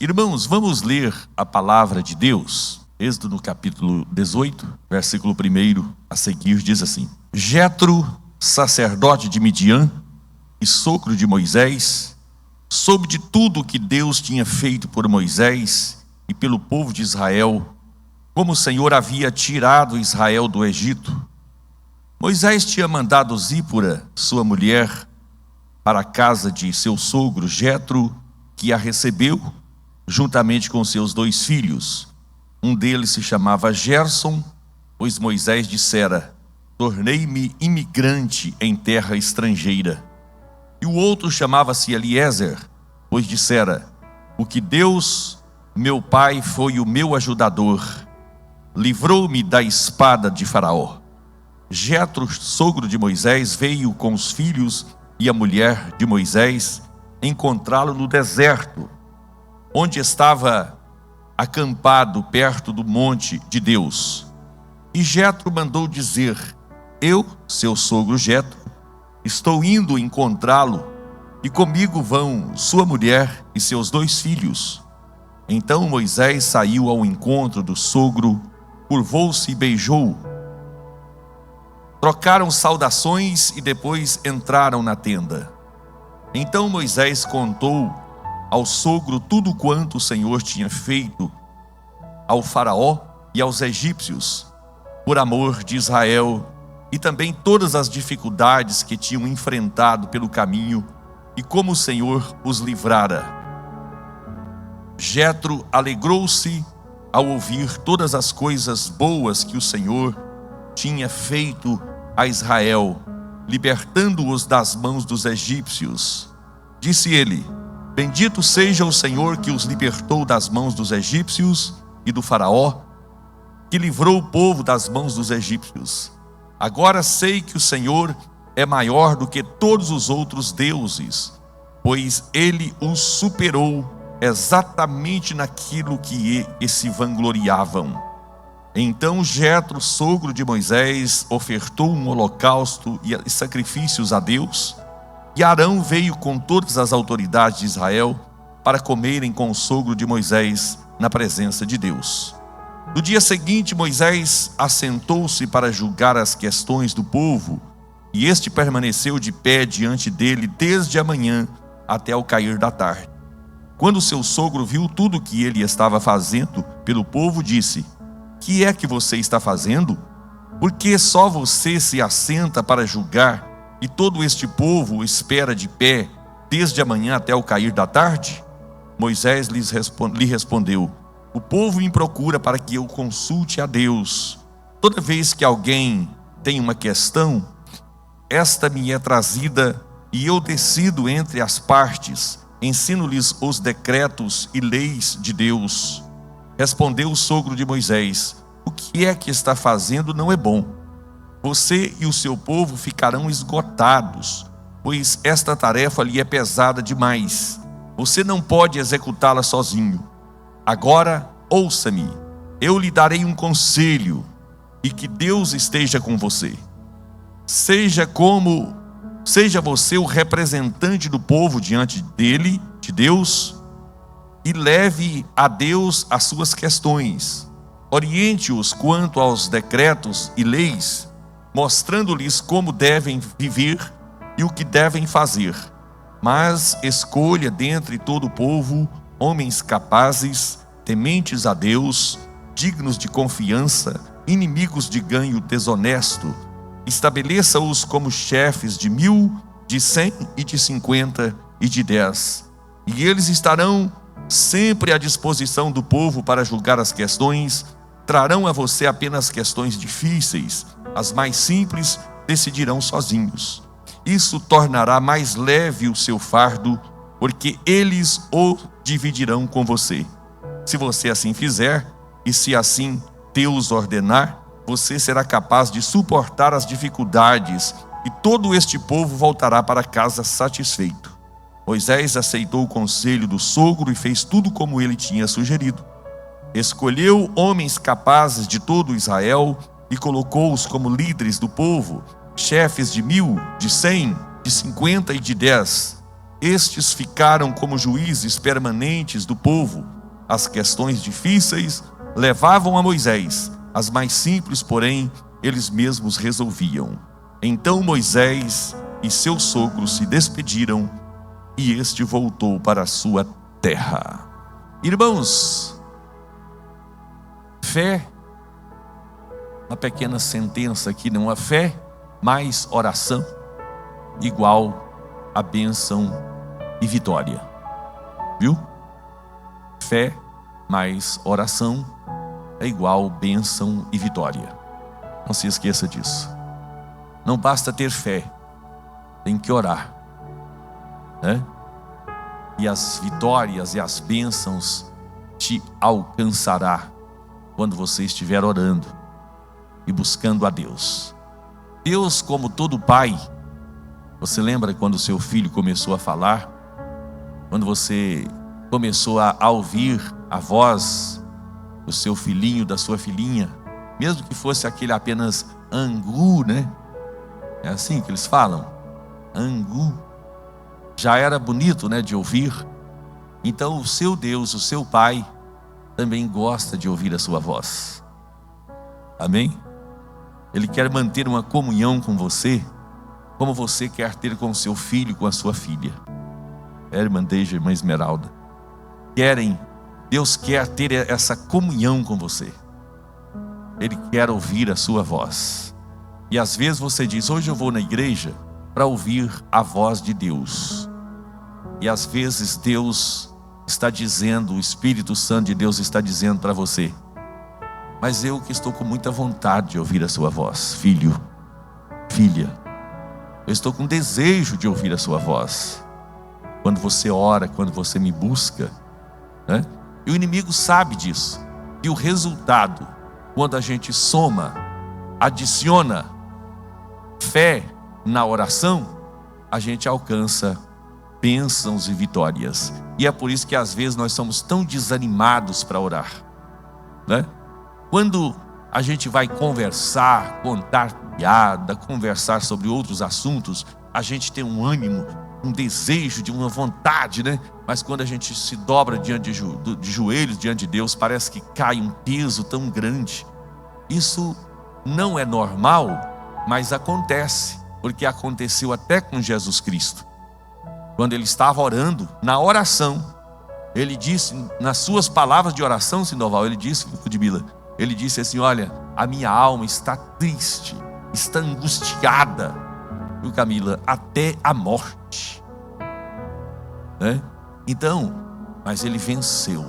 Irmãos, vamos ler a palavra de Deus. Êxodo no capítulo 18, versículo 1 a seguir, diz assim: Jetro, sacerdote de Midian e sogro de Moisés, soube de tudo o que Deus tinha feito por Moisés e pelo povo de Israel, como o Senhor havia tirado Israel do Egito. Moisés tinha mandado Zípora, sua mulher, para a casa de seu sogro Jetro, que a recebeu, juntamente com seus 2 filhos. Um deles se chamava Gerson, pois Moisés dissera: tornei-me imigrante em terra estrangeira. E o outro chamava-se Eliezer, pois dissera: o que Deus, meu pai, foi o meu ajudador, livrou-me da espada de Faraó. Jetro, sogro de Moisés, veio com os filhos e a mulher de Moisés encontrá-lo no deserto, onde estava acampado perto do monte de Deus. E Jetro mandou dizer: eu, seu sogro Jetro, estou indo encontrá-lo, e comigo vão sua mulher e seus 2 filhos. Então Moisés saiu ao encontro do sogro, curvou-se e beijou-o. Trocaram saudações e depois entraram na tenda. Então Moisés contou ao sogro tudo quanto o Senhor tinha feito ao Faraó e aos egípcios, por amor de Israel, e também todas as dificuldades que tinham enfrentado pelo caminho e como o Senhor os livrara. Jetro alegrou-se ao ouvir todas as coisas boas que o Senhor tinha feito a Israel, libertando-os das mãos dos egípcios. Disse ele: bendito seja o Senhor que os libertou das mãos dos egípcios e do Faraó, que livrou o povo das mãos dos egípcios. Agora sei que o Senhor é maior do que todos os outros deuses, pois ele os superou exatamente naquilo que se vangloriavam. Então Jetro, sogro de Moisés, ofertou um holocausto e sacrifícios a Deus, e Arão veio com todas as autoridades de Israel para comerem com o sogro de Moisés na presença de Deus. No dia seguinte, Moisés assentou-se para julgar as questões do povo, e este permaneceu de pé diante dele desde a manhã até o cair da tarde. Quando seu sogro viu tudo o que ele estava fazendo pelo povo, disse: que é que você está fazendo? Por que só você se assenta para julgar, e todo este povo espera de pé desde a manhã até o cair da tarde? Moisés lhe respondeu: o povo me procura para que eu consulte a Deus. Toda vez que alguém tem uma questão, esta me é trazida, e eu decido entre as partes, ensino-lhes os decretos e leis de Deus. Respondeu o sogro de Moisés: o que é que está fazendo não é bom. Você e o seu povo ficarão esgotados, pois esta tarefa lhe é pesada demais. Você não pode executá-la sozinho. Agora, ouça-me, eu lhe darei um conselho, e que Deus esteja com você. Seja você o representante do povo diante dele, de Deus, e leve a Deus as suas questões. Oriente-os quanto aos decretos e leis, mostrando-lhes como devem viver e o que devem fazer. Mas escolha dentre todo o povo homens capazes, tementes a Deus, dignos de confiança, inimigos de ganho desonesto. Estabeleça-os como chefes de 1000, de 100 e de 50 e de 10. E eles estarão sempre à disposição do povo para julgar as questões. Trarão a você apenas questões difíceis. As mais simples decidirão sozinhos. Isso tornará mais leve o seu fardo, porque eles o dividirão com você. Se você assim fizer, e se assim Deus ordenar, você será capaz de suportar as dificuldades, e todo este povo voltará para casa satisfeito. Moisés aceitou o conselho do sogro e fez tudo como ele tinha sugerido. Escolheu homens capazes de todo Israel e colocou-os como líderes do povo, chefes de 1000, de 100, de 50 e de 10. Estes ficaram como juízes permanentes do povo. As questões difíceis levavam a Moisés, as mais simples, porém, eles mesmos resolviam. Então Moisés e seu sogro se despediram, e este voltou para a sua terra. Irmãos, fé, uma pequena sentença aqui, não? A fé mais oração igual a bênção e vitória. Viu? Fé mais oração é igual bênção e vitória. Não se esqueça disso. Não basta ter fé, tem que orar, né? E as vitórias e as bênçãos te alcançará quando você estiver orando e buscando a Deus. Deus, como todo pai, você lembra quando seu filho começou a falar? Quando você começou a ouvir a voz do seu filhinho, da sua filhinha, mesmo que fosse aquele apenas angu, né? É assim que eles falam, angu. Já era bonito, né, de ouvir. Então o seu Deus, o seu Pai, também gosta de ouvir a sua voz. Amém? Ele quer manter uma comunhão com você, como você quer ter com o seu filho, com a sua filha. Irmã Deja, irmã Esmeralda, Deus quer ter essa comunhão com você. Ele quer ouvir a sua voz. E às vezes você diz, hoje eu vou na igreja para ouvir a voz de Deus. E às vezes Deus está dizendo, o Espírito Santo de Deus está dizendo para você, mas eu que estou com muita vontade de ouvir a sua voz, filho, filha, eu estou com desejo de ouvir a sua voz. Quando você ora, quando você me busca, né? E o inimigo sabe disso. E o resultado, quando a gente soma, adiciona fé na oração, a gente alcança bênçãos e vitórias. E é por isso que às vezes nós somos tão desanimados para orar, né? Quando a gente vai conversar, contar piada, conversar sobre outros assuntos, a gente tem um ânimo, um desejo, de uma vontade, né? Mas quando a gente se dobra diante de joelhos diante de Deus, parece que cai um peso tão grande. Isso não é normal, mas acontece, porque aconteceu até com Jesus Cristo. Quando ele estava orando, na oração, ele disse, nas suas palavras de oração, Sindoval, ele disse, Ludmila, ele disse assim, olha, a minha alma está triste, está angustiada, viu, Camila, até a morte, né? Então, mas ele venceu,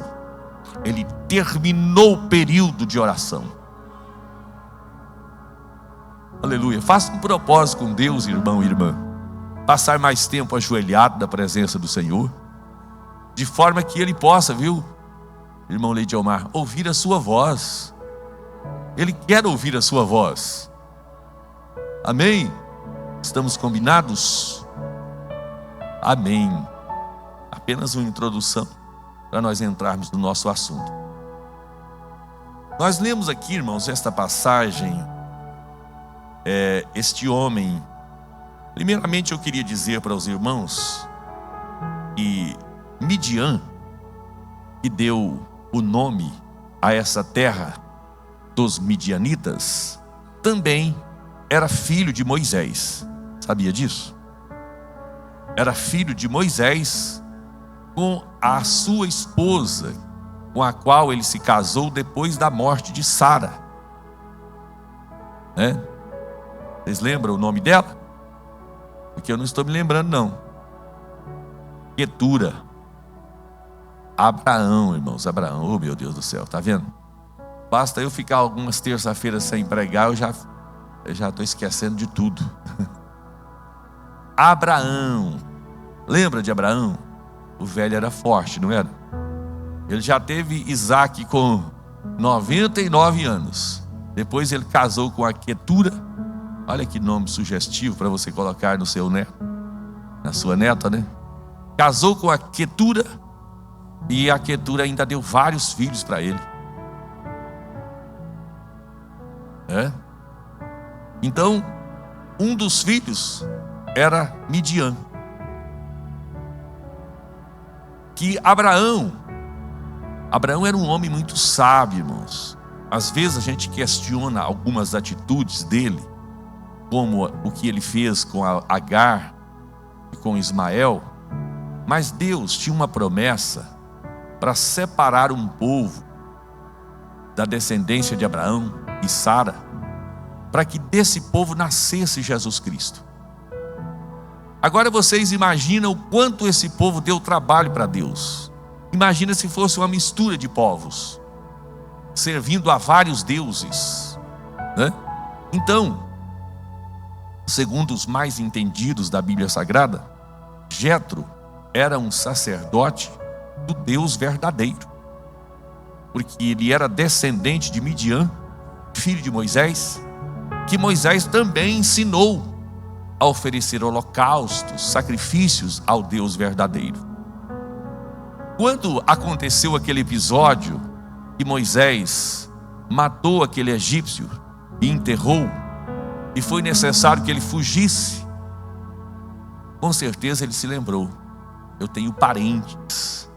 ele terminou o período de oração. Aleluia. Faça um propósito com Deus, irmão e irmã, passar mais tempo ajoelhado na presença do Senhor, de forma que Ele possa, viu, irmão Leide Omar, ouvir a sua voz. Ele quer ouvir a sua voz. Amém? Estamos combinados? Amém. Apenas uma introdução para nós entrarmos no nosso assunto. Nós lemos aqui, irmãos, esta passagem, este homem. Primeiramente eu queria dizer para os irmãos que Midian, que deu o nome a essa terra dos midianitas, também era filho de Moisés. Sabia disso? Era filho de Moisés com a sua esposa, com a qual ele se casou depois da morte de Sara, né? Vocês lembram o nome dela? Porque eu não estou me lembrando, não. Quetura. Abraão, irmãos, Abraão. Oh, meu Deus do céu, tá vendo? Basta eu ficar algumas terça-feiras sem pregar, eu já estou esquecendo de tudo. Abraão. Lembra de Abraão? O velho era forte, não era? Ele já teve Isaac com 99 anos. Depois ele casou com a Quetura. Olha que nome sugestivo para você colocar no seu neto, na sua neta, né? Casou com a Quetura, e a Quetura ainda deu vários filhos para ele. Então, um dos filhos era Midian. que Abraão era um homem muito sábio, irmãos. Às vezes a gente questiona algumas atitudes dele, como o que ele fez com Agar e com Ismael, mas Deus tinha uma promessa para separar um povo da descendência de Abraão e Sara, para que desse povo nascesse Jesus Cristo. Agora vocês imaginam o quanto esse povo deu trabalho para Deus. Imagina se fosse uma mistura de povos, servindo a vários deuses, né? Então, segundo os mais entendidos da Bíblia Sagrada, Jetro era um sacerdote do Deus verdadeiro, porque ele era descendente de Midian, filho de Moisés, que Moisés também ensinou a oferecer holocaustos, sacrifícios ao Deus verdadeiro. Quando aconteceu aquele episódio que Moisés matou aquele egípcio e enterrou, e foi necessário que ele fugisse, com certeza ele se lembrou: eu tenho parentes,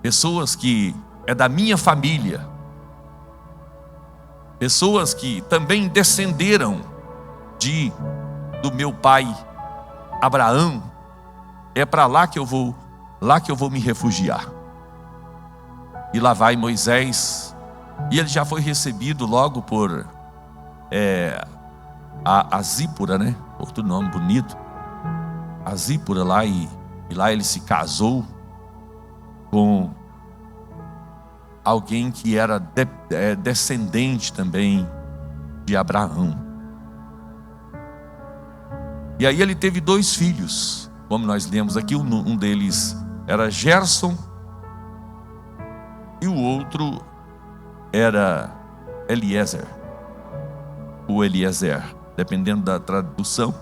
pessoas que é da minha família, pessoas que também descenderam do meu pai Abraão. É para lá que eu vou me refugiar. E lá vai Moisés, e ele já foi recebido logo por a Zípora, né? Outro nome bonito, a Zípora lá, e lá ele se casou com alguém que era descendente também de Abraão. E aí ele teve 2 filhos, como nós lemos aqui. Um deles era Gerson e o outro era Eliezer, o Eliezer, dependendo da tradução,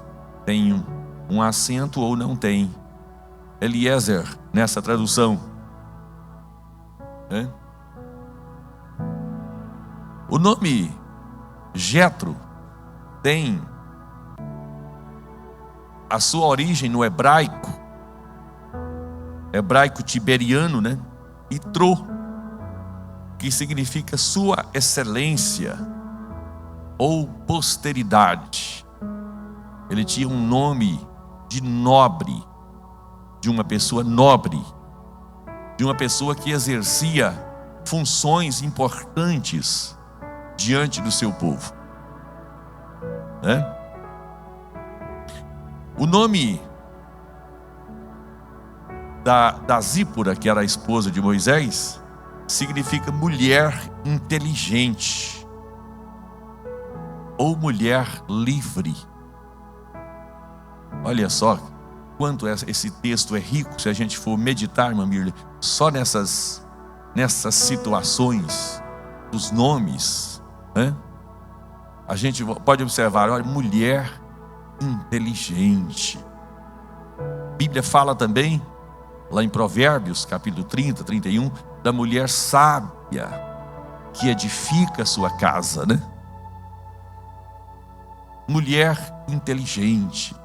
tem um acento ou não tem. Eliezer nessa tradução, né? O nome Jetro tem a sua origem no hebraico tiberiano, né? Itrô, que significa sua excelência ou posteridade. Ele tinha um nome de nobre, de uma pessoa nobre, de uma pessoa que exercia funções importantes diante do seu povo, né? O nome da Zípora, que era a esposa de Moisés, significa mulher inteligente ou mulher livre. Olha só quanto esse texto é rico, se a gente for meditar, irmã Mirle, só nessas situações dos nomes, né? A gente pode observar, olha, mulher inteligente. A Bíblia fala também, lá em Provérbios, capítulo 30, 31, da mulher sábia que edifica a sua casa, né? Mulher inteligente.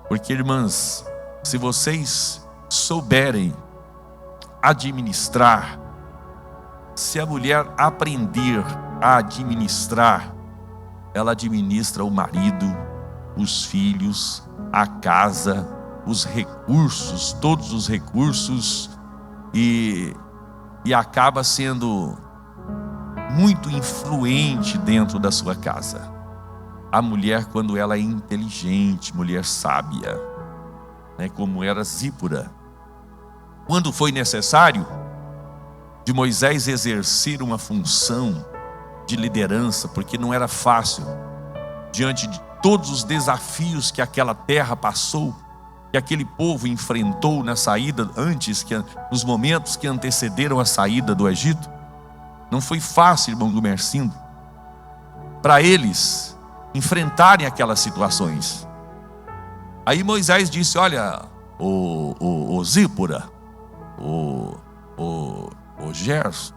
Porque, irmãs, se vocês souberem administrar, se a mulher aprender a administrar, ela administra o marido, os filhos, a casa, os recursos, todos os recursos, e acaba sendo muito influente dentro da sua casa. A mulher, quando ela é inteligente, mulher sábia, né, como era Zípora. Quando foi necessário de Moisés exercer uma função de liderança, porque não era fácil, diante de todos os desafios que aquela terra passou, que aquele povo enfrentou na saída, nos momentos que antecederam a saída do Egito. Não foi fácil, irmão Gumercindo, para eles enfrentarem aquelas situações. Aí Moisés disse: olha, o Zípora, o Gerson,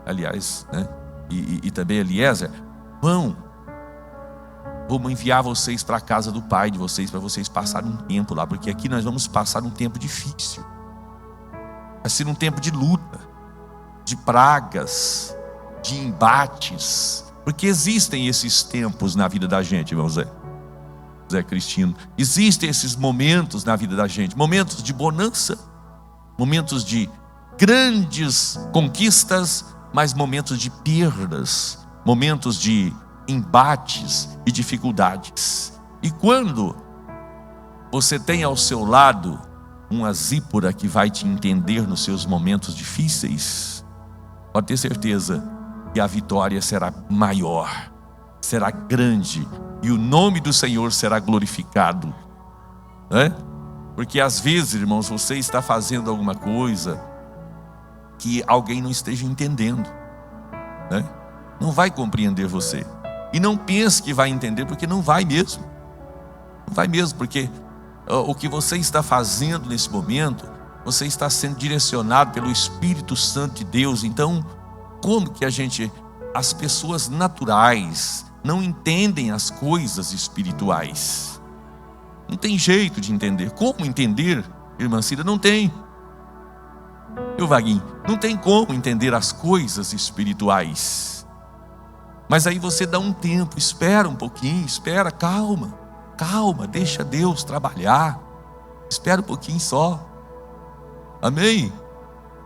aliás, né? E também Eliezer, vão vou enviar vocês para a casa do pai de vocês, para vocês passarem um tempo lá, porque aqui nós vamos passar um tempo difícil. Vai ser um tempo de luta, de pragas, de embates, porque existem esses tempos na vida da gente, irmão Zé Cristino. Existem esses momentos na vida da gente, momentos de bonança, momentos de grandes conquistas, mas momentos de perdas, momentos de embates e dificuldades. E quando você tem ao seu lado uma zípora que vai te entender nos seus momentos difíceis, pode ter certeza que a vitória será maior, será grande, e o nome do Senhor será glorificado, né? Porque às vezes, irmãos, você está fazendo alguma coisa que alguém não esteja entendendo, né? Não vai compreender você. E não pense que vai entender, porque não vai mesmo. Não vai mesmo, porque o que você está fazendo nesse momento, você está sendo direcionado pelo Espírito Santo de Deus. Então, como que as pessoas naturais não entendem as coisas espirituais? Não tem jeito de entender. Como entender, irmã Cida? Não tem. Eu, Vaguinho, não tem como entender as coisas espirituais. Mas aí você dá um tempo, espera um pouquinho, espera, calma, deixa Deus trabalhar. Espera um pouquinho só. Amém?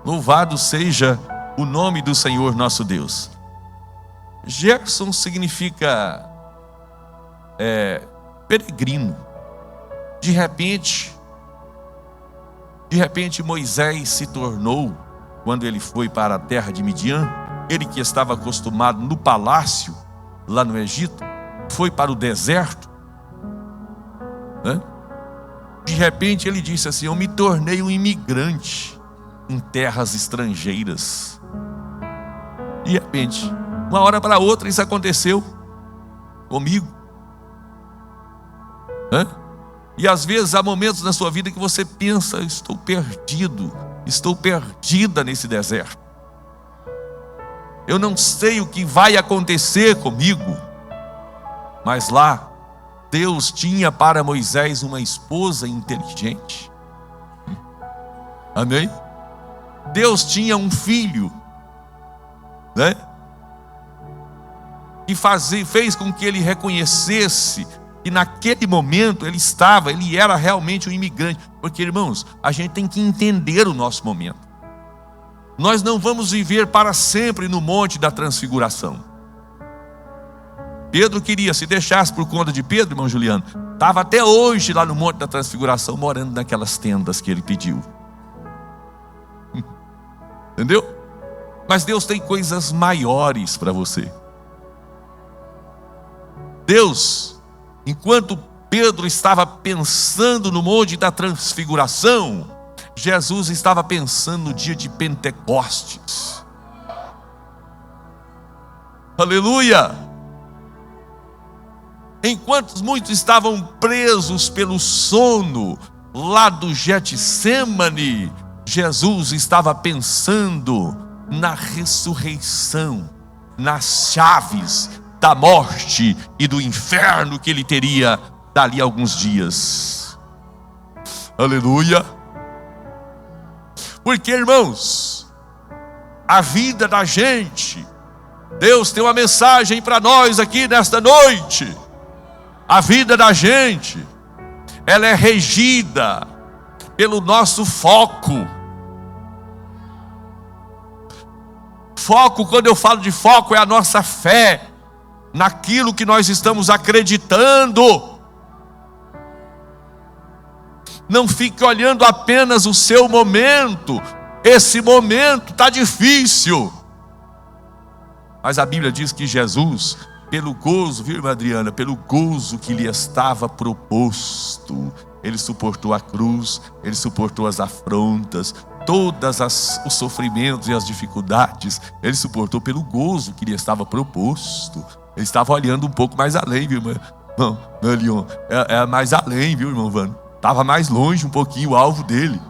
Louvado seja o nome do Senhor nosso Deus. Gerson significa peregrino. De repente Moisés se tornou, quando ele foi para a terra de Midian, ele que estava acostumado no palácio, lá no Egito, foi para o deserto, né? De repente ele disse assim: eu me tornei um imigrante em terras estrangeiras. De repente, uma hora para outra, isso aconteceu comigo, né? E às vezes há momentos na sua vida que você pensa: estou perdido, estou perdida nesse deserto. Eu não sei o que vai acontecer comigo. Mas lá, Deus tinha para Moisés uma esposa inteligente. Amém? Deus tinha um filho, né? Que fez com que ele reconhecesse que naquele momento ele era realmente um imigrante. Porque, irmãos, a gente tem que entender o nosso momento. Nós não vamos viver para sempre no monte da transfiguração. Pedro queria, se deixasse por conta de Pedro, irmão Juliano, estava até hoje lá no monte da transfiguração, morando naquelas tendas que ele pediu. Entendeu? Mas Deus tem coisas maiores para você. Deus, enquanto Pedro estava pensando no monte da transfiguração, Jesus estava pensando no dia de Pentecostes. Aleluia! Enquanto muitos estavam presos pelo sono lá do Getsêmani, Jesus estava pensando na ressurreição, nas chaves da morte e do inferno que ele teria dali a alguns dias. Aleluia! Porque, irmãos, a vida da gente, Deus tem uma mensagem para nós aqui nesta noite. A vida da gente, ela é regida pelo nosso foco. Foco, quando eu falo de foco, é a nossa fé naquilo que nós estamos acreditando. Não fique olhando apenas o seu momento. Esse momento está difícil. Mas a Bíblia diz que Jesus, pelo gozo, viu, irmã Adriana? Pelo gozo que lhe estava proposto, ele suportou a cruz, ele suportou as afrontas, os sofrimentos e as dificuldades, ele suportou pelo gozo que lhe estava proposto. Ele estava olhando um pouco mais além, viu, irmã? Não, Leon, é mais além, viu, irmão Vano? Estava mais longe um pouquinho o alvo dele.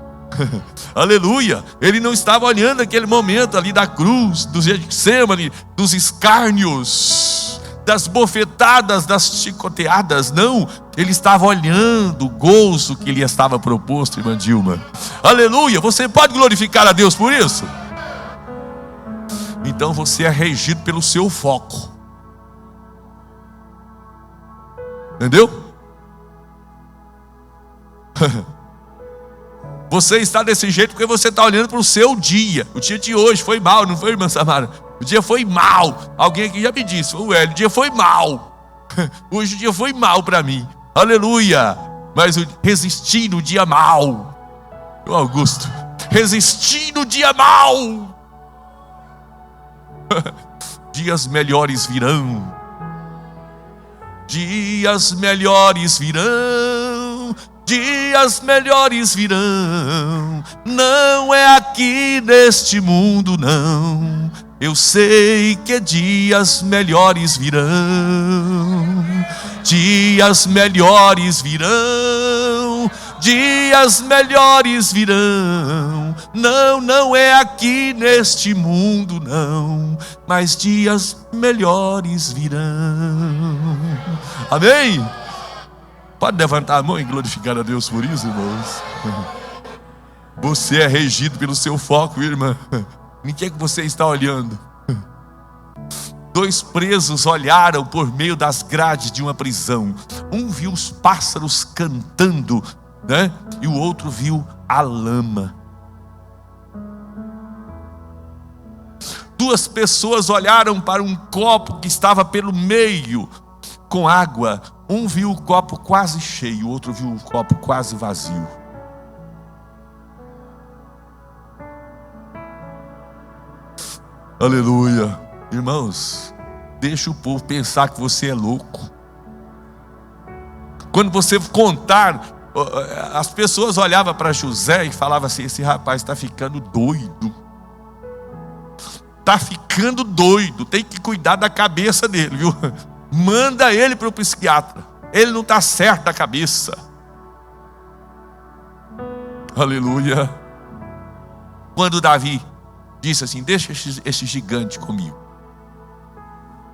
Aleluia! Ele não estava olhando aquele momento ali da cruz, do Getsêmani, dos escárnios. das bofetadas, das chicoteadas. Não, ele estava olhando o gozo que lhe estava proposto, irmã Dilma. Aleluia. Você pode glorificar a Deus por isso? Então você é regido pelo seu foco. Entendeu? Você está desse jeito porque você está olhando para o seu dia. O dia de hoje foi mal, não foi, irmã Samara? O dia foi mal. Alguém aqui já me disse: o dia foi mal. Hoje o dia foi mal para mim. Aleluia. Mas eu resisti no dia mal. O Augusto, resisti no dia mal. Dias melhores virão. Dias melhores virão. Dias melhores virão. Não é aqui neste mundo, não. Eu sei que dias melhores virão. Dias melhores virão. Dias melhores virão. Não, não é aqui neste mundo, não. Mas dias melhores virão. Amém? Pode levantar a mão e glorificar a Deus por isso, irmãos. Você é regido pelo seu foco, irmã. Em que é que você está olhando? 2 presos olharam por meio das grades de uma prisão. Um viu os pássaros cantando, né? E o outro viu a lama. 2 pessoas olharam para um copo que estava pelo meio com água. Um viu o copo quase cheio, o outro viu o copo quase vazio. Aleluia. Irmãos, deixa o povo pensar que você é louco. Quando você contar, as pessoas olhavam para José e falavam assim: esse rapaz está ficando doido. Está ficando doido, tem que cuidar da cabeça dele, viu? Manda ele para o psiquiatra. Ele não está certo da cabeça. Aleluia. Quando Davi disse assim: deixa esse gigante comigo.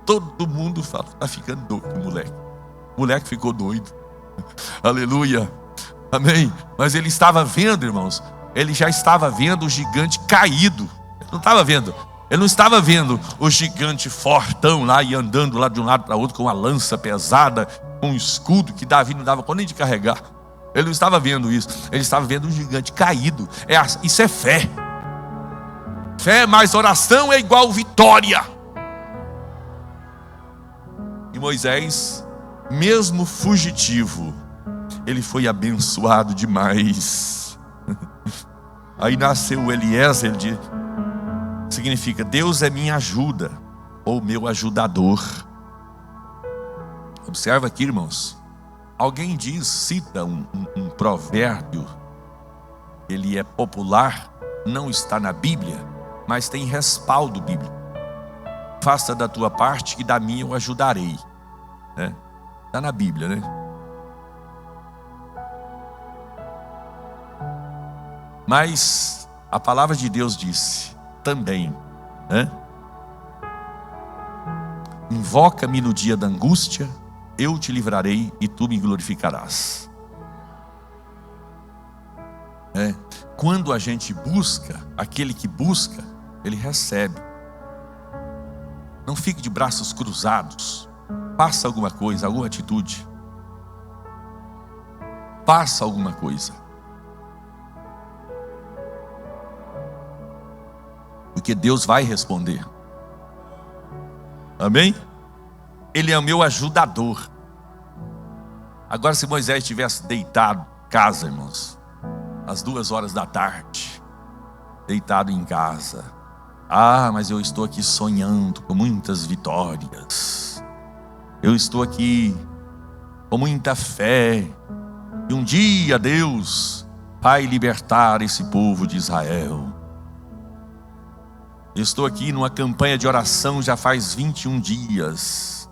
Todo mundo fala: está ficando doido, moleque. O moleque ficou doido. Aleluia. Amém. Mas ele estava vendo, irmãos. Ele já estava vendo o gigante caído. Ele não estava vendo. Ele não estava vendo o gigante fortão lá e andando lá de um lado para outro com uma lança pesada, com um escudo que Davi não dava conta nem de carregar. Ele não estava vendo isso. Ele estava vendo um gigante caído. Isso é fé. Fé mais oração é igual vitória. E Moisés, mesmo fugitivo, ele foi abençoado demais. Aí nasceu o Eliezer, significa Deus é minha ajuda, ou meu ajudador. Observa aqui, irmãos. Alguém cita um provérbio. Ele é popular, não está na Bíblia, mas tem respaldo bíblico. Faça da tua parte e da minha eu ajudarei, né? Está na Bíblia, né? Mas a palavra de Deus disse também, né? Invoca-me no dia da angústia, eu te livrarei e tu me glorificarás. Quando a gente busca, aquele que busca, ele recebe. Não fique de braços cruzados. Faça alguma coisa, alguma atitude. Faça alguma coisa. Porque Deus vai responder. Amém? Ele é o meu ajudador. Agora, se Moisés tivesse deitado em casa, irmãos, às 2 da tarde, deitado em casa, mas eu estou aqui sonhando com muitas vitórias. Eu estou aqui com muita fé. E um dia Deus vai libertar esse povo de Israel. Eu estou aqui numa campanha de oração já faz 21 dias.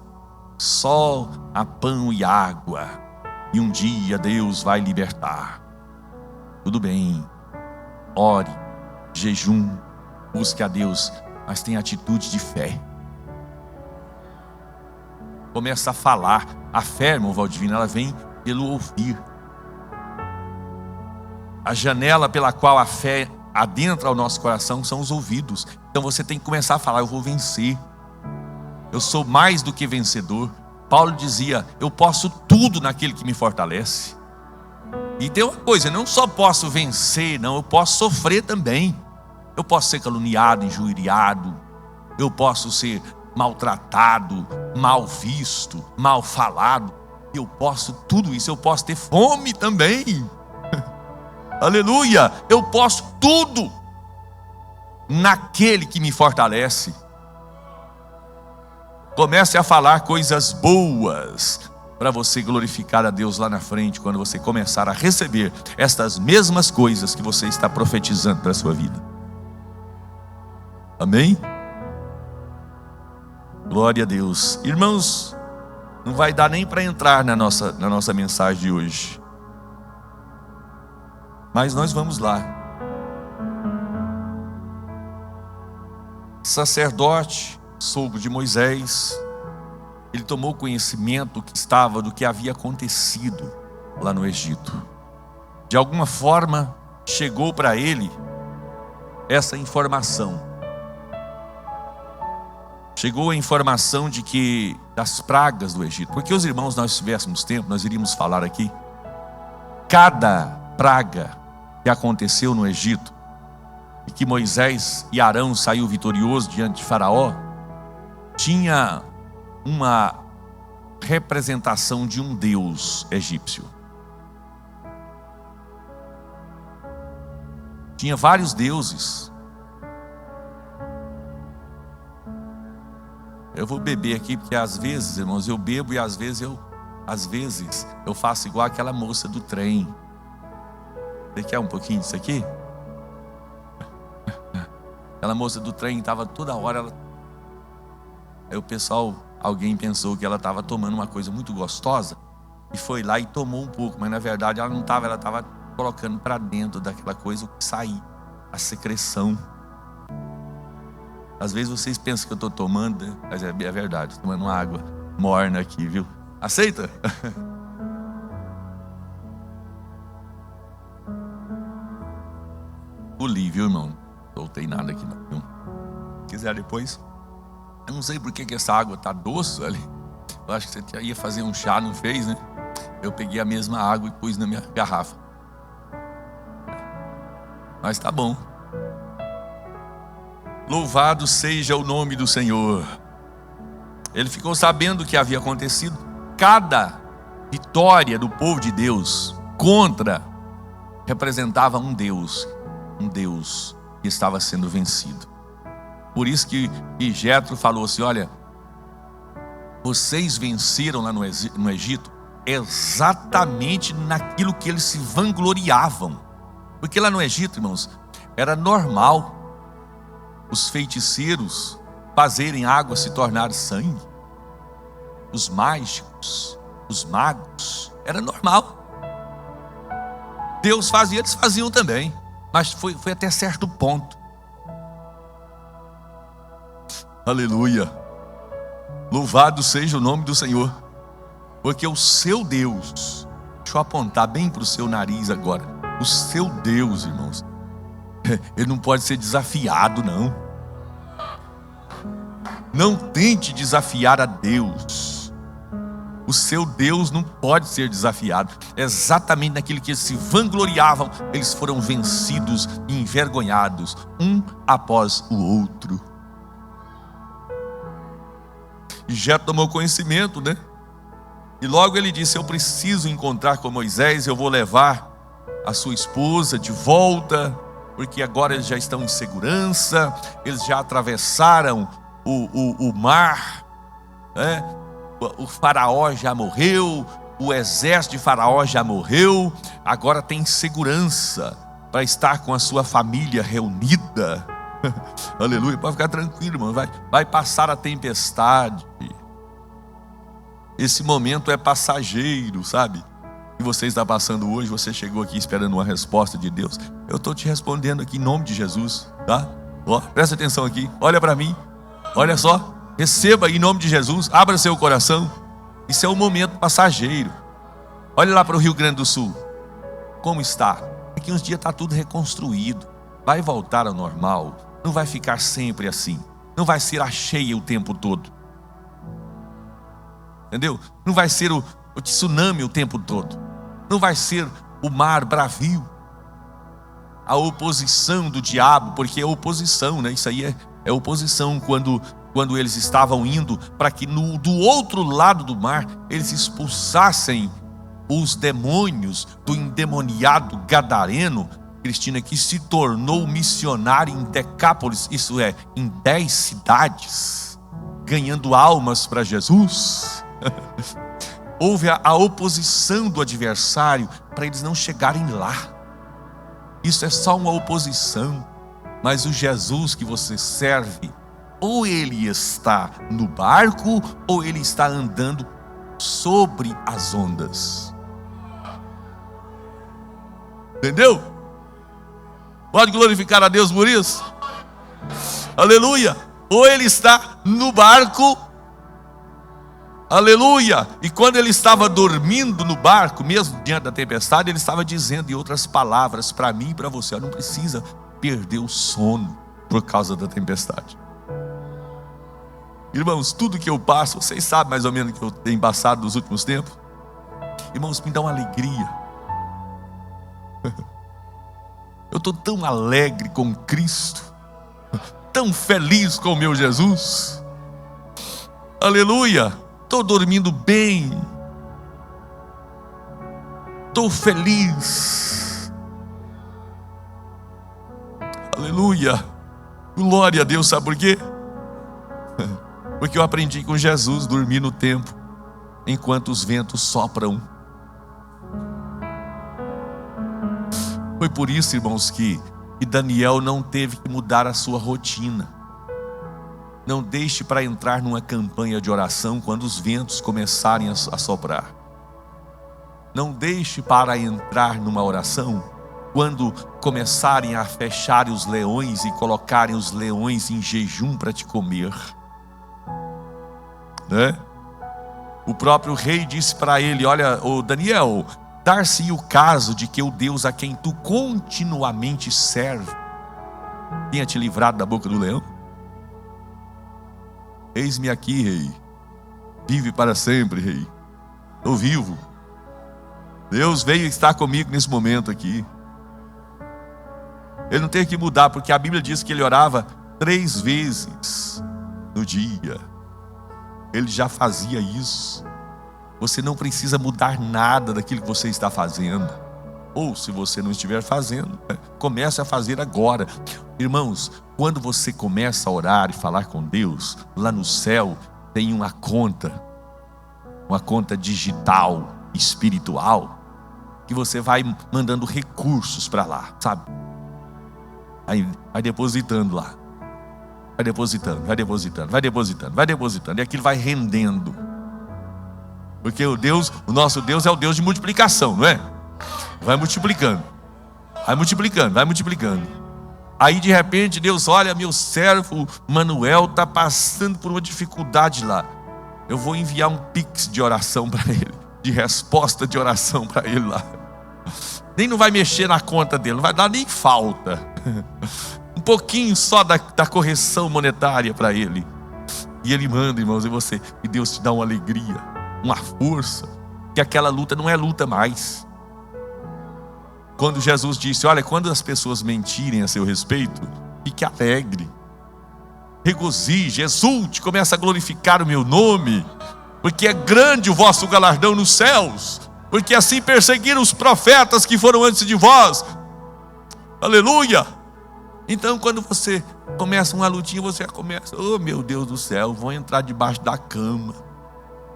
Só há pão e água. E um dia Deus vai libertar. Tudo bem. Ore, jejum, busque a Deus, mas tenha atitude de fé. começa a falar. A fé, irmão Valdivino, ela vem pelo ouvir. A janela pela qual a fé adentra ao nosso coração são os ouvidos. Então você tem que começar a falar: eu vou vencer, eu sou mais do que vencedor. Paulo dizia: eu posso tudo naquele que me fortalece. E tem uma coisa, eu não só posso vencer, não, eu posso sofrer também. Eu posso ser caluniado, injuriado, eu posso ser maltratado, mal visto, mal falado. Eu posso tudo isso, eu posso ter fome também. Aleluia, eu posso tudo naquele que me fortalece. Comece a falar coisas boas para você glorificar a Deus lá na frente, quando você começar a receber estas mesmas coisas que você está profetizando para a sua vida. Amém? Glória a Deus. Irmãos, não vai dar nem para entrar na nossa mensagem de hoje, mas nós vamos lá. Sacerdote, sogro de Moisés, ele tomou conhecimento do que havia acontecido lá no Egito. De alguma forma chegou para ele essa informação. Chegou a informação de que das pragas do Egito, porque os irmãos, nós tivéssemos tempo, nós iríamos falar aqui. Cada praga que aconteceu no Egito, e que Moisés e Arão saiu vitorioso diante de Faraó, tinha uma representação de um deus egípcio. Tinha vários deuses. Eu vou beber aqui porque às vezes, irmãos, eu bebo e às vezes eu faço igual aquela moça do trem. Você quer um pouquinho disso aqui? Aquela moça do trem estava toda hora, aí o pessoal, alguém pensou que ela estava tomando uma coisa muito gostosa e foi lá e tomou um pouco, mas na verdade ela não estava, ela estava colocando para dentro daquela coisa o que sair, a secreção. Às vezes vocês pensam que eu estou tomando, né? Mas é verdade, estou tomando uma água morna aqui, viu? Aceita? Engoli, viu, irmão? Não soltei nada aqui não, viu? Se quiser depois. Eu não sei por que essa água está doce ali. Eu acho que você ia fazer um chá, não fez, né? Eu peguei a mesma água e pus na minha garrafa. Mas tá bom. Louvado seja o nome do Senhor. Ele ficou sabendo o que havia acontecido. Cada vitória do povo de Deus contra representava um Deus que estava sendo vencido. Por isso que Jetro falou assim: olha, vocês venceram lá no Egito exatamente naquilo que eles se vangloriavam. Porque lá no Egito, irmãos, era normal os feiticeiros fazerem água se tornar sangue. Os mágicos, os magos, era normal. Deus fazia, eles faziam também, mas foi até certo ponto. Aleluia. Louvado seja o nome do Senhor. Porque o seu Deus, deixa eu apontar bem para o seu nariz agora. O seu Deus, irmãos, ele não pode ser desafiado, não. Não tente desafiar a Deus. O seu Deus não pode ser desafiado. Exatamente naquilo que eles se vangloriavam, eles foram vencidos e envergonhados, um após o outro. E já tomou conhecimento, né? E logo ele disse: eu preciso encontrar com Moisés, eu vou levar a sua esposa de volta, porque agora eles já estão em segurança, eles já atravessaram o mar, né? O faraó já morreu, o exército de faraó já morreu, agora tem segurança para estar com a sua família reunida. Aleluia, pode ficar tranquilo, irmão, vai passar a tempestade. Esse momento é passageiro, sabe? Que você está passando hoje, você chegou aqui esperando uma resposta de Deus. Eu estou te respondendo aqui em nome de Jesus, tá? Ó, presta atenção aqui, olha para mim, olha só, receba em nome de Jesus, abra seu coração. Isso é um momento passageiro. Olha lá para o Rio Grande do Sul. Como está? Daqui uns dias está tudo reconstruído. Vai voltar ao normal. Não vai ficar sempre assim. Não vai ser a cheia o tempo todo. Entendeu? Não vai ser o tsunami o tempo todo. Não vai ser o mar bravio. A oposição do diabo, porque é oposição, né? Isso aí é oposição quando eles estavam indo para que do outro lado do mar eles expulsassem os demônios do endemoniado gadareno, Cristina, que se tornou missionário em Decápolis, isso é, em 10 cidades, ganhando almas para Jesus. Houve a oposição do adversário para eles não chegarem lá. Isso é só uma oposição. Mas o Jesus que você serve, ou ele está no barco, ou ele está andando sobre as ondas. Entendeu? Pode glorificar a Deus por isso? Aleluia! Ou ele está no barco, aleluia! E quando ele estava dormindo no barco, mesmo diante da tempestade, ele estava dizendo em outras palavras para mim e para você: não precisa perder o sono por causa da tempestade. Irmãos, tudo que eu passo, vocês sabem mais ou menos o que eu tenho passado nos últimos tempos. Irmãos, me dá uma alegria. Eu estou tão alegre com Cristo, tão feliz com o meu Jesus. Aleluia! Estou dormindo bem, estou feliz. Aleluia! Glória a Deus, sabe por quê? Porque eu aprendi com Jesus dormir no tempo, enquanto os ventos sopram. Foi por isso, irmãos, que Daniel não teve que mudar a sua rotina. Não deixe para entrar numa campanha de oração quando os ventos começarem a soprar. Não deixe para entrar numa oração quando começarem a fecharem os leões e colocarem os leões em jejum para te comer, né? O próprio rei disse para ele: olha, ô Daniel, dar-se o caso de que o Deus a quem tu continuamente serve tenha te livrado da boca do leão? Eis-me aqui, rei. Vive para sempre, rei. Estou vivo. Deus veio estar comigo nesse momento aqui. Ele não teve que mudar, porque a Bíblia diz que ele orava 3 vezes no dia. Ele já fazia isso. Você não precisa mudar nada daquilo que você está fazendo. Ou se você não estiver fazendo, comece a fazer agora. Irmãos, quando você começa a orar e falar com Deus, lá no céu tem uma conta digital, espiritual, que você vai mandando recursos para lá, sabe? Aí vai depositando lá. Vai depositando, vai depositando, vai depositando, vai depositando. E aquilo vai rendendo. Porque o nosso Deus é o Deus de multiplicação, não é? Vai multiplicando. Vai multiplicando, vai multiplicando. Aí de repente Deus: olha, meu servo Manuel está passando por uma dificuldade lá. Eu vou enviar um pix de oração para ele, de resposta de oração para ele lá. Nem não vai mexer na conta dele, não vai dar nem falta. Um pouquinho só da correção monetária para ele. E ele manda, irmãos, e Deus te dá uma alegria, uma força, que aquela luta não é luta mais. Quando Jesus disse: olha, quando as pessoas mentirem a seu respeito, fique alegre, regozije, exulte, comece a glorificar o meu nome, porque é grande o vosso galardão nos céus, porque assim perseguiram os profetas que foram antes de vós. Aleluia! Então quando você começa uma lutinha, você já começa: oh meu Deus do céu, vou entrar debaixo da cama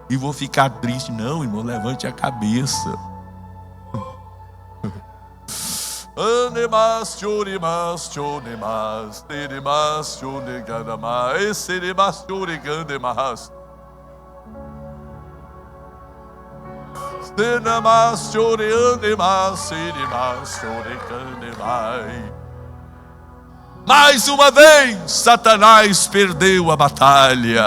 e vou ficar triste. Não, irmão, levante a cabeça. Anemas, chorimas, chonemas, teremas, choneganamais, seremas, chorigandemas. Senamas, choreandemas, seremas, chorigandemas. Mais uma vez, Satanás perdeu a batalha.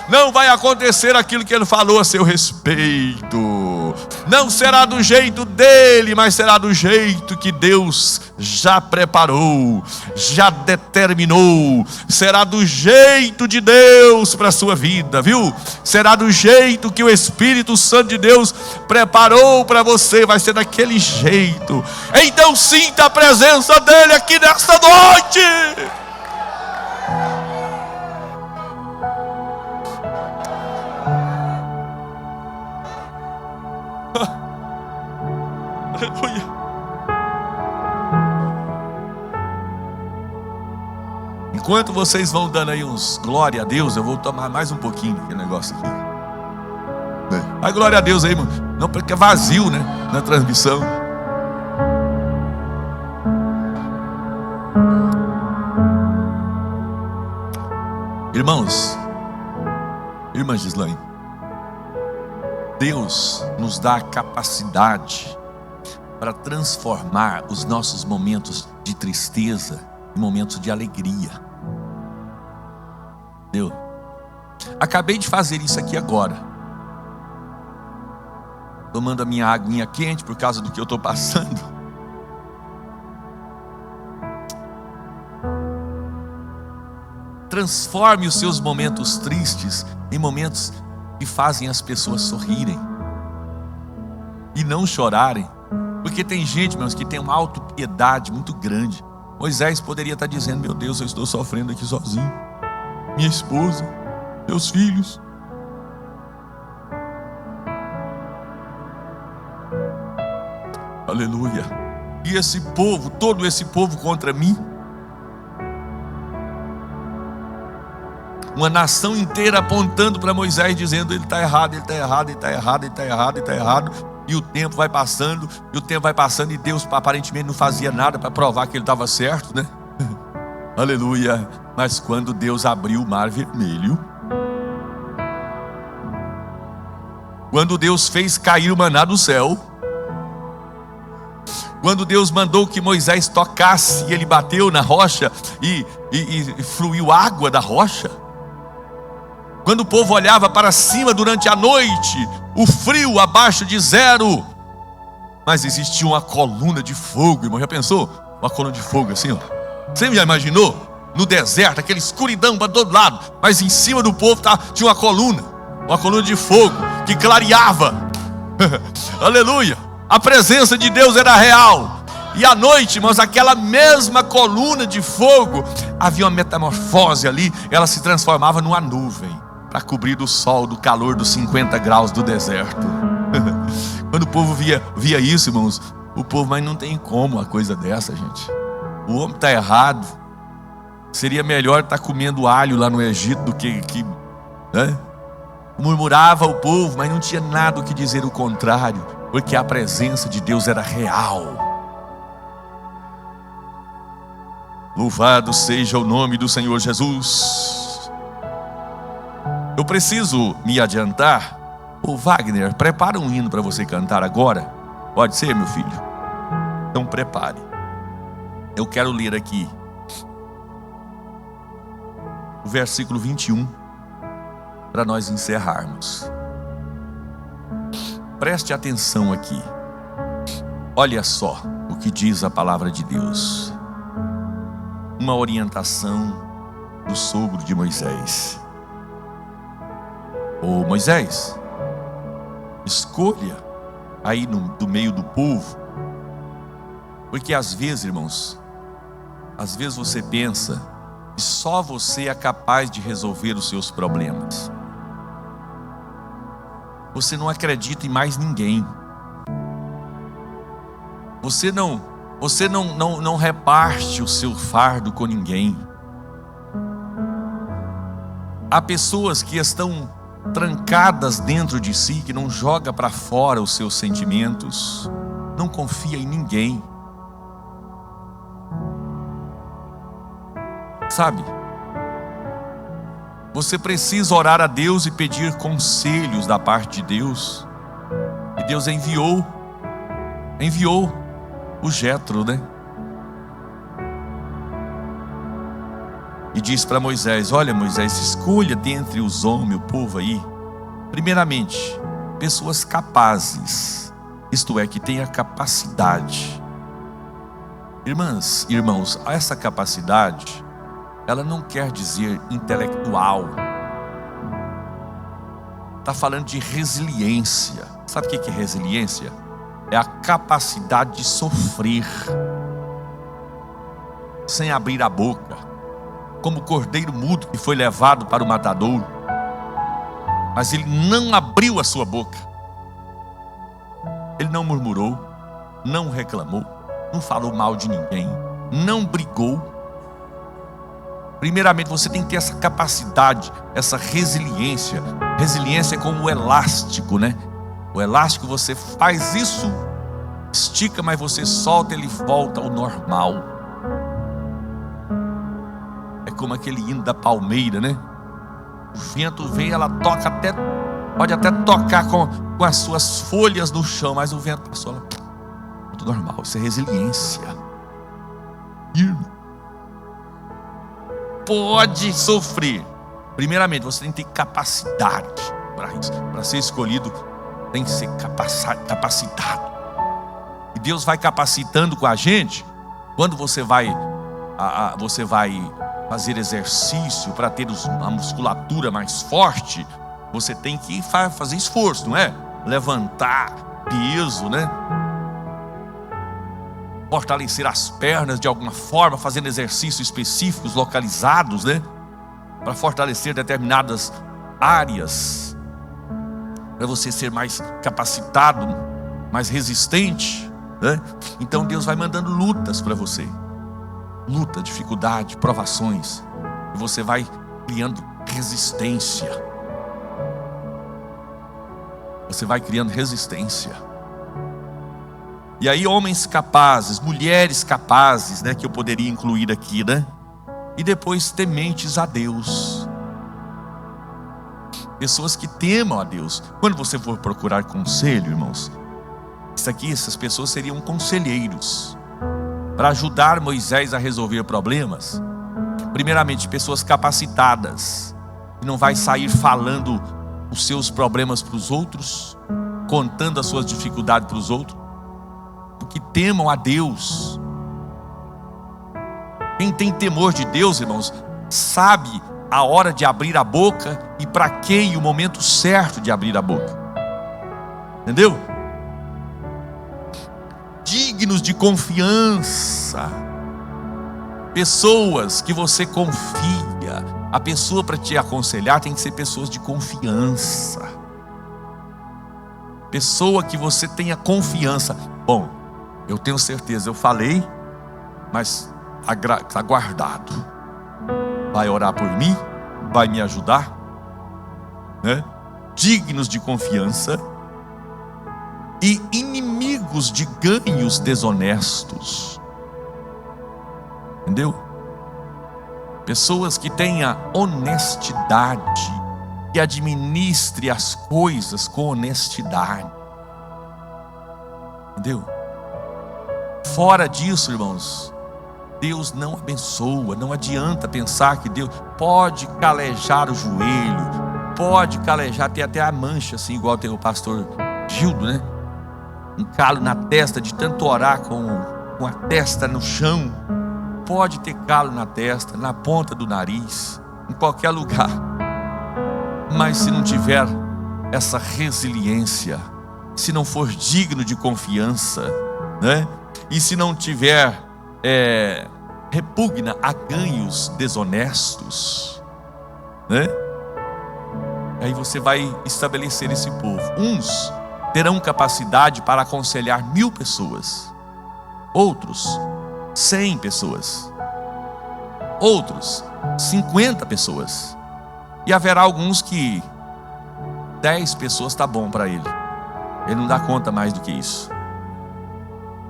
não vai acontecer aquilo que ele falou a seu respeito. Não será do jeito dele, mas será do jeito que Deus já preparou, já determinou. Será do jeito de Deus para a sua vida, viu? Será do jeito que o Espírito Santo de Deus preparou para você, vai ser daquele jeito. Então sinta a presença dele aqui nesta noite. Aleluia. Enquanto vocês vão dando aí uns glória a Deus, eu vou tomar mais um pouquinho daquele negócio aqui. Mas glória a Deus aí, mano. Não, porque é vazio, né? Na transmissão. Irmãos, irmã Gislaine, Deus nos dá a capacidade para transformar os nossos momentos de tristeza em momentos de alegria. Entendeu? Acabei de fazer isso aqui agora, tomando a minha aguinha quente por causa do que eu estou passando. Transforme os seus momentos tristes em momentos que fazem as pessoas sorrirem e não chorarem. Porque tem gente, meus, que tem uma autopiedade muito grande. Moisés poderia estar dizendo: meu Deus, eu estou sofrendo aqui sozinho, minha esposa, meus filhos. Aleluia. E esse povo, todo esse povo contra mim. Uma nação inteira apontando para Moisés, dizendo: ele está errado, ele está errado, ele está errado, ele está errado, ele está errado. E o tempo vai passando, e Deus aparentemente não fazia nada para provar que ele estava certo, né? Aleluia. Mas quando Deus abriu o mar vermelho, quando Deus fez cair o maná do céu, quando Deus mandou que Moisés tocasse e ele bateu na rocha e fluiu água da rocha, quando o povo olhava para cima durante a noite, o frio abaixo de zero, mas existia uma coluna de fogo, irmão. Já pensou? Uma coluna de fogo assim, ó. Você já imaginou? No deserto, aquela escuridão para todo lado, mas em cima do povo tinha uma coluna de fogo que clareava. Aleluia. A presença de Deus era real. E à noite, irmãos, aquela mesma coluna de fogo, havia uma metamorfose ali. Ela se transformava numa nuvem para cobrir do sol, do calor dos 50 graus do deserto. Quando o povo via isso, irmãos, o povo: mas não tem como uma coisa dessa, gente. O homem está errado. Seria melhor estar comendo alho lá no Egito do que né? Murmurava o povo, mas não tinha nada o que dizer o contrário, porque a presença de Deus era real. Louvado seja o nome do Senhor Jesus. Eu preciso me adiantar. Ô Wagner, prepara um hino para você cantar agora. Pode ser, meu filho? Então prepare. Eu quero ler aqui o versículo 21 para nós encerrarmos. Preste atenção aqui. Olha só o que diz a palavra de Deus. Uma orientação do sogro de Moisés. Ô Moisés, escolha aí do meio do povo, porque às vezes, irmãos, às vezes você pensa que só você é capaz de resolver os seus problemas. Você não acredita em mais ninguém. Você não reparte o seu fardo com ninguém. Há pessoas que estão trancadas dentro de si, que não joga para fora os seus sentimentos, não confia em ninguém. Sabe? Você precisa orar a Deus e pedir conselhos da parte de Deus. E Deus enviou o Jetro, né? e diz para Moisés: olha, Moisés, escolha dentre os homens, o povo aí, primeiramente, pessoas capazes, isto é, que tenha capacidade. Irmãs, irmãos, essa capacidade, ela não quer dizer intelectual. Está falando de resiliência. Sabe o que é resiliência? É a capacidade de sofrer sem abrir a boca, como o cordeiro mudo que foi levado para o matadouro, mas ele não abriu a sua boca. Ele não murmurou, não reclamou, não falou mal de ninguém, não brigou. Primeiramente, você tem que ter essa capacidade, essa resiliência. Resiliência é como o elástico, né? O elástico, você faz isso, estica, mas você solta, ele volta ao normal. É como aquele hino da palmeira, né? O vento vem, ela toca até, pode até tocar com as suas folhas no chão, mas o vento passou, ela, tudo normal. Isso é resiliência. Pode sofrer. Primeiramente, você tem que ter capacidade para isso. Para ser escolhido, tem que ser capacitado. E Deus vai capacitando com a gente. Quando você vai fazer exercício para ter a musculatura mais forte, você tem que fazer esforço, não é? Levantar peso, né? Fortalecer as pernas de alguma forma, fazendo exercícios específicos, localizados, né? Para fortalecer determinadas áreas, para você ser mais capacitado, mais resistente, né? Então Deus vai mandando lutas para você. Luta, dificuldade, provações. E você vai criando resistência. Você vai criando resistência. E aí homens capazes, mulheres capazes, né, que eu poderia incluir aqui, né? E depois tementes a Deus. Pessoas que temam a Deus. Quando você for procurar conselho, irmãos, essas pessoas seriam conselheiros para ajudar Moisés a resolver problemas. Primeiramente, pessoas capacitadas, que não vai sair falando os seus problemas para os outros, contando as suas dificuldades para os outros, porque temam a Deus. Quem tem temor de Deus, irmãos, sabe a hora de abrir a boca e para quem o momento certo de abrir a boca. Entendeu? Dignos de confiança. Pessoas que você confia. A pessoa para te aconselhar tem que ser pessoas de confiança. Pessoa que você tenha confiança. Bom, eu tenho certeza, eu falei, mas está guardado. Vai orar por mim, vai me ajudar, né? Dignos de confiança e inimigos de ganhos desonestos. Entendeu? Pessoas que tenham honestidade, que administre as coisas com honestidade. Entendeu? Fora disso, irmãos, Deus não abençoa. Não adianta pensar que Deus pode calejar o joelho, pode calejar, tem até a mancha assim, igual tem o pastor Gildo, né? Um calo na testa de tanto orar com a testa no chão. Pode ter calo na testa, na ponta do nariz, em qualquer lugar. Mas se não tiver essa resiliência, se não for digno de confiança, né? E se não tiver repugna a ganhos desonestos, né? Aí você vai estabelecer esse povo. Uns terão capacidade para aconselhar 1000 pessoas, outros 100 pessoas, outros 50 pessoas, e haverá alguns que 10 pessoas está bom para ele. Ele não dá conta mais do que isso.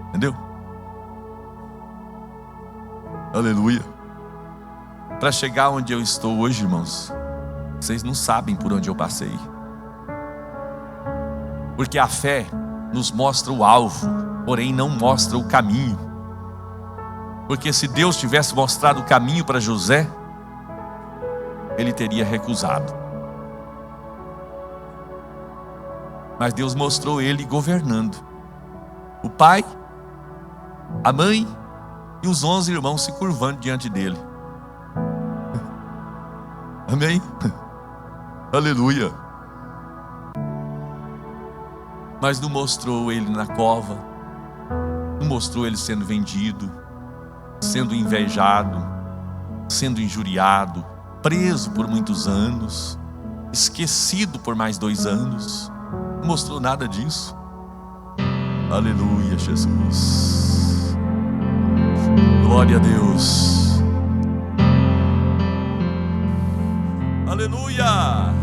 Entendeu? Aleluia. Para chegar onde eu estou hoje, irmãos, vocês não sabem por onde eu passei. Porque a fé nos mostra o alvo, porém não mostra o caminho. Porque se Deus tivesse mostrado o caminho para José, ele teria recusado. Mas Deus mostrou ele governando. O pai, a mãe e os 11 irmãos se curvando diante dele. Amém? Aleluia. Mas não mostrou ele na cova, não mostrou ele sendo vendido, sendo invejado, sendo injuriado, preso por muitos anos, esquecido por mais 2 anos. Não mostrou nada disso. Aleluia, Jesus. Glória a Deus. Aleluia.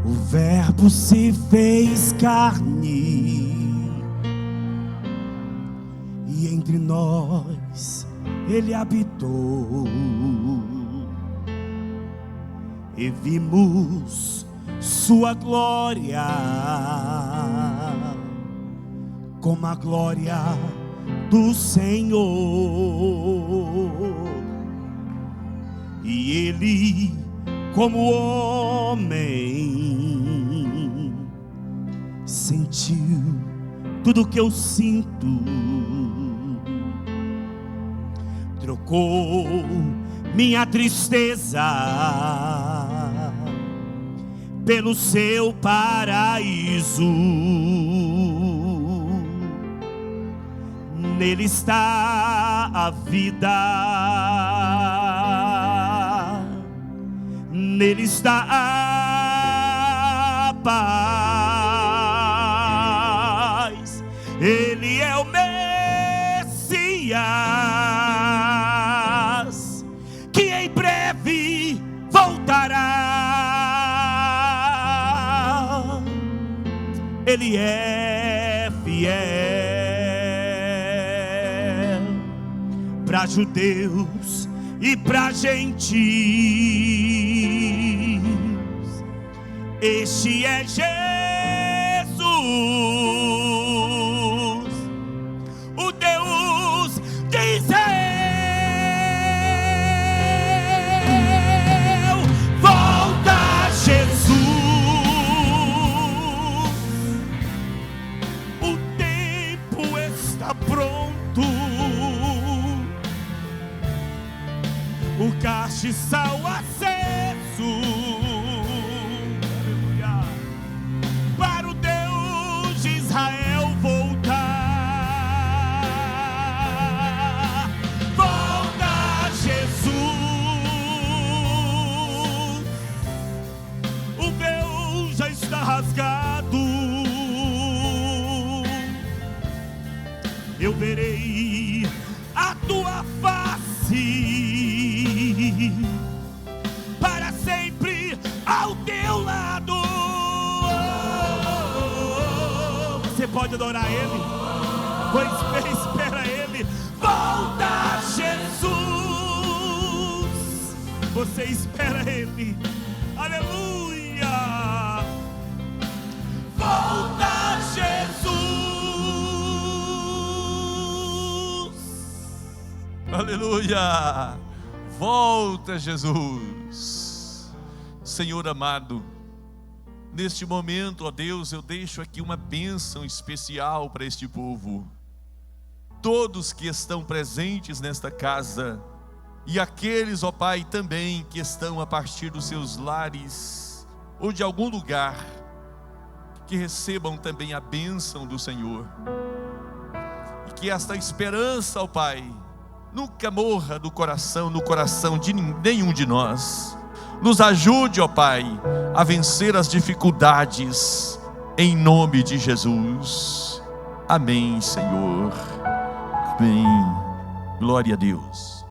O Verbo se fez carne e entre nós ele habitou, e vimos sua glória como a glória do Senhor, e ele, como homem, sentiu tudo que eu sinto, trocou minha tristeza pelo seu paraíso. Nele está a vida, nele está a paz. Ele é o Messias, que em breve voltará. Ele é fiel para judeus e para gentios. Este é Jesus, o Deus de Israel. Volta, Jesus, o tempo está pronto, o castiçal aceso, aleluia, para o Deus de Israel voltar. Volta, Jesus, o véu já está rasgado, eu verei a tua face para sempre ao teu lado. Você pode adorar Ele, pois espera Ele. Volta, Jesus, você espera Ele, aleluia. Volta, Jesus, Aleluia. Volta, Jesus. Senhor amado, neste momento, ó Deus, eu deixo aqui uma bênção especial para este povo. Todos que estão presentes nesta casa, e aqueles, ó Pai, também que estão a partir dos seus lares, ou de algum lugar, que recebam também a bênção do Senhor. E que esta esperança, ó Pai, nunca morra no coração de nenhum de nós. Nos ajude, ó Pai, a vencer as dificuldades, em nome de Jesus. Amém, Senhor. Amém. Glória a Deus.